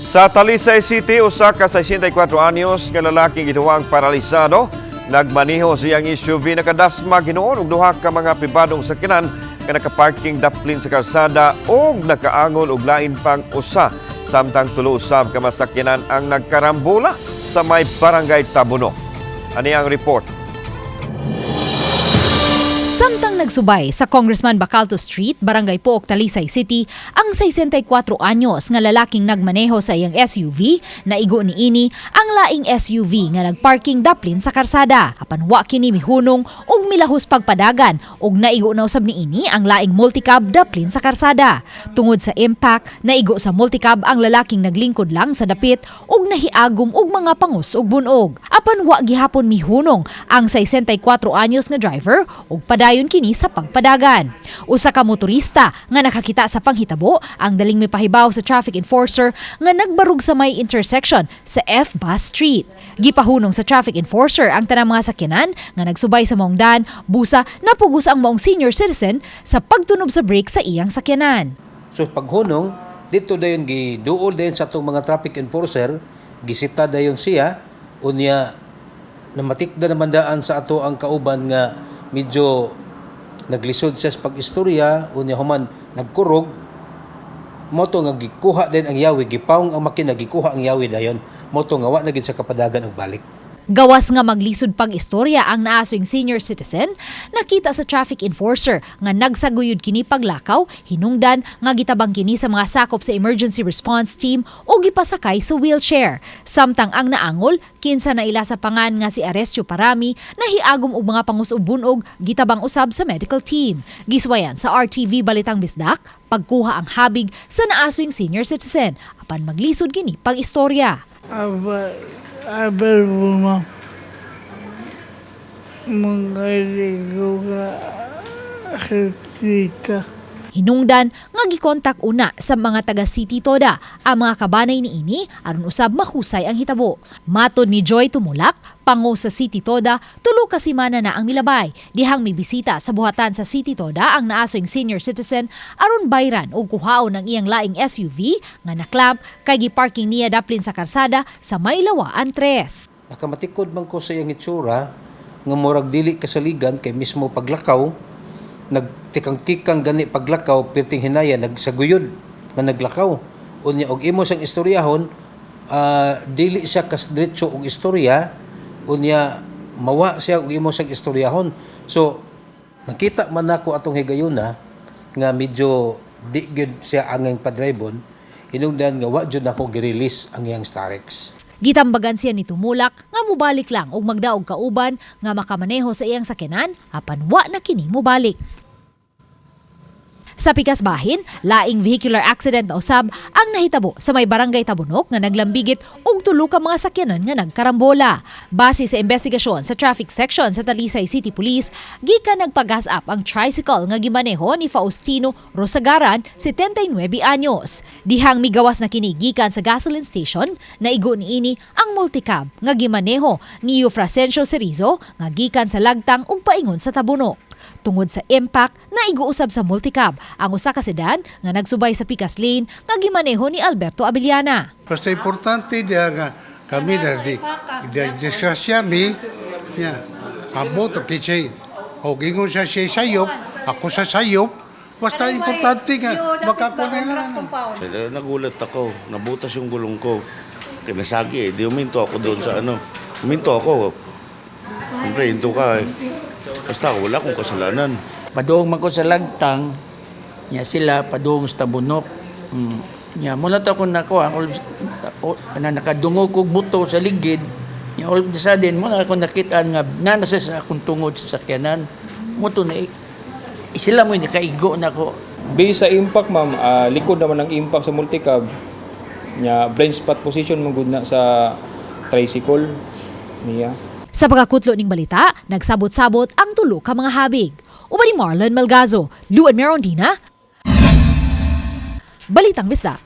Sa Talisay City, usa ka 64 anyos nga lalaking gituwang paralisado. Nagmaneho siyang SUV nakadasma ginoon og duha ka mga pribadong sakyanan nga nakaparking daplin sa kalsada og nakaangol og lain pang usa. Samtang tulo usab ka masakyanan ang nagkarambola sa may barangay Tabuno. Ani ang report. Samtang nagsubay sa Congressman Bacalto Street, Barangay Pook, Talisay City, ang 64 anyos nga lalaking nagmaneho sa iyang SUV, naigo ni ini ang laing SUV nga nagparking daplin sa karsada. Apan wa kini mihunong og milahos pagpadagan og naigo na usab ni ini ang laing multicab daplin sa karsada. Tungod sa impact, naigo sa multicab ang lalaking naglingkod lang sa dapit og nahiagom og mga pangus og bunog. Apan wa gihapon mihunong ang 64 anyos nga driver og padayon kini sa pagpadagan. Usa ka motorista nga nakakita sa panghitabo ang daling mipahibaw sa traffic enforcer nga nagbarug sa may intersection sa F-Bus Street. Gipahunong sa traffic enforcer ang tanang mga sakyanan nga nagsubay sa maungdan, busa napugos ang maong senior citizen sa pagtunob sa brake sa iyang sakyanan. So paghunong, dito dayon giduol dayon sa atong mga traffic enforcer, gisita dayon siya, unya namatikda naman daan sa ato ang kauban nga medyo naglisod siya sa pag-istorya, unya human nagkurog, moto nga gikuha din ang yawi, gipawong ang makina, gikuha ang yawi dayon, moto nga wa na gid sa kapadagan og balik. Gawas nga maglisod pang istorya ang naasoing senior citizen, nakita sa traffic enforcer nga nagsaguyod kini paglakaw, hinungdan nga gitabang kini sa mga sakop sa emergency response team o gipasakay sa wheelchair. Samtang ang naangol, kinsa na ila sa pangan nga si Aresio Parami, nahiagom og mga pangus ug bunog, gitabang usab sa medical team. Giswayan sa RTV Balitang Bisdak, pagkuha ang habig sa naasoing senior citizen, apan maglisod kini pang istorya. Aber mo magaligo ka kita. Hinungdan nga gikontak una sa mga taga City Toda ang mga kabanay ni ini aron usab mahusay ang hitabo. Matod ni Joy Tumulak, pango sa City Toda, tulo ka semana na ang milabay. Dihang may bisita sa buhatan sa City Toda ang naasoing senior citizen aron bayran og kuhaon ang iyang laing SUV nga naklamp kay giparking niya daplin sa karsada sa Maylawaan 3. Nakamatikod man ko sa iyang itsura nga murag dili kasaligan kay mismo paglakaw, nagtikang-tikang gani paglakaw, pirting hinaya nagsaguyod nga naglakaw. Unya og imo sang istoryahon, dili siya kasdiretso og istorya, unya mawa siya og imo sang istoryahon. So nakita man nako atong higayuna nga medyo di gyud siya angay padribon, hinungdan nga wa jud nako gi-release ang iyang Starex. Gitambagan siya ni Tumulak nga mubalik lang og magdaog kauban nga makamaneho sa iyang sakyanan apan wa na kini mubalik. Sa pikas bahin, laing vehicular accident na usab ang nahitabo sa may barangay Tabunok nga naglambigit og tulo ka mga sakyanan nga nagkarambola. Base sa investigasyon sa traffic section sa Talisay City Police, gikan nagpagas up ang tricycle nga gimaneho ni Faustino Rosagaran, 79 anyos. Dihang migawas na kini gikan sa gasoline station, naigo ni ini ang multicab nga gimaneho ni Eufrasensio Cerizo nga gikan sa Lagtang ug paingon sa Tabunok. Tungod sa impact, naiguusab sa multicab ang usa ka sedan nga nagsubay sa pikas lane nga gimaneho ni Alberto Abiliana. Basta importante dia nga kami dari diskusya mi ya abot kitchen o gingon siya sayop ako sa sayop basta importante nga makakuha na. Nagulat ako, nabutas yung gulong ko. Kinasagi di uminto ako doon sa uminto ako. Siyempre, hinto ka basta wala akong kasalanan. Paduong man ko sa Lagtang, niya sila paduong sa Tabunok. Niya mula ta ko nakuha, nakadungog kog buto sa ligid. Niya all of the sudden, mula ako nakita nga nanasa sa akong tungod sa sakyanan. Muto na sila mo nakaigo na ko. Based sa impact ma'am, likod naman ang impact sa multicab. Niya blind spot position magud na sa tricycle niya. Sa pagkakutlo ning balita, nagsabot-sabot ang tulo ka mga habig. Uban ni Marlon Malgazo, Luan Merondina, Balitang Bisdak.